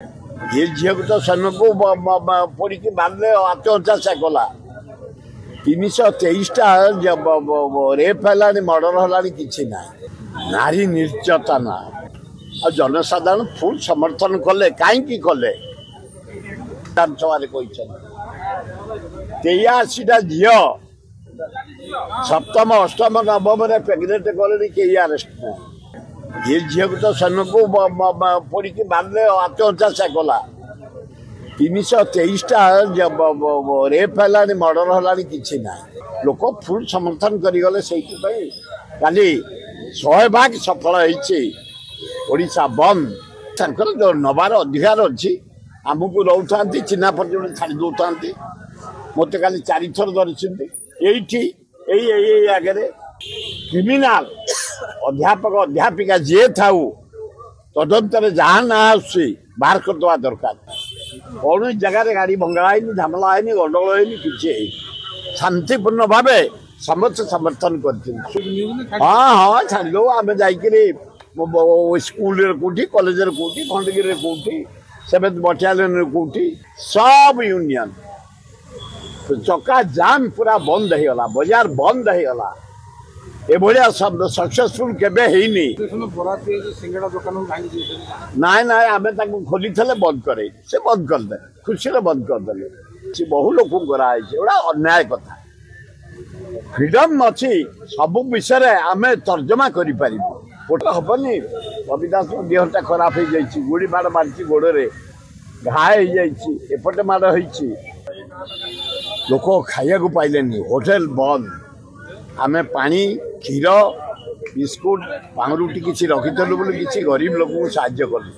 ये झील को तो सन को पड़ी बांधे आत्महत्या कला 323टा रेप है मर्डर है कि नारी निर्यातना आ जनसाधारण फुल समर्थन कले कहीं कले विधानसभा 83टा झील सप्तम अष्टम नवम प्रेगनेंट कले कहीं अरेस्ट ना ये झील को तो सन को पड़ी बांधे आत्महत्या कला 323टा रेप है मर्डर है कि लोक फुल समर्थन करगले से काली 100% सफल होशा बंद जो नबार अधिकार अच्छी आमको रोता चिन्ह पर्यटन छाड़ी दौता मत काली 4 थर धरी आगे क्रिमिनाल अध्यापक अध्यापिका जी था तदंतर जहाँ ना बाहर करदे दरकार कौन जगह गाड़ी भंगाई झमेला है गंडगोल है कि शांतिपूर्ण भाव समस्त समर्थन कर हाँ हाँ छाड़ दो आम जा स्कूल कौटी कॉलेज कौटी खंडगिरी कौटी 7th बटालियन कौटी सब यूनियन चक्का जाम पूरा बंद होगा बाजार बंद होगा एभलिया शब्द सक्सेसफुल केबे हेनी नाई नाई आम खोली बंद करे से बंद करदे खुशी बंद करदे बहु लोक कराई गोटा अन्याय कथा फ्रीडम अच्छी सब विषय आम तर्जमा कर हेनी कविदास देहटा खराब हो जाए गुड़ी माड़ मारी गोड़े घाए एपटे माड़ हो लोक खाया पाइले होटेल बंद आमे पानी क्षीर बिस्कुट पाउरुटी किसी रखीलु बोली किसी गरीब लोक साहाଯ୍य कलु।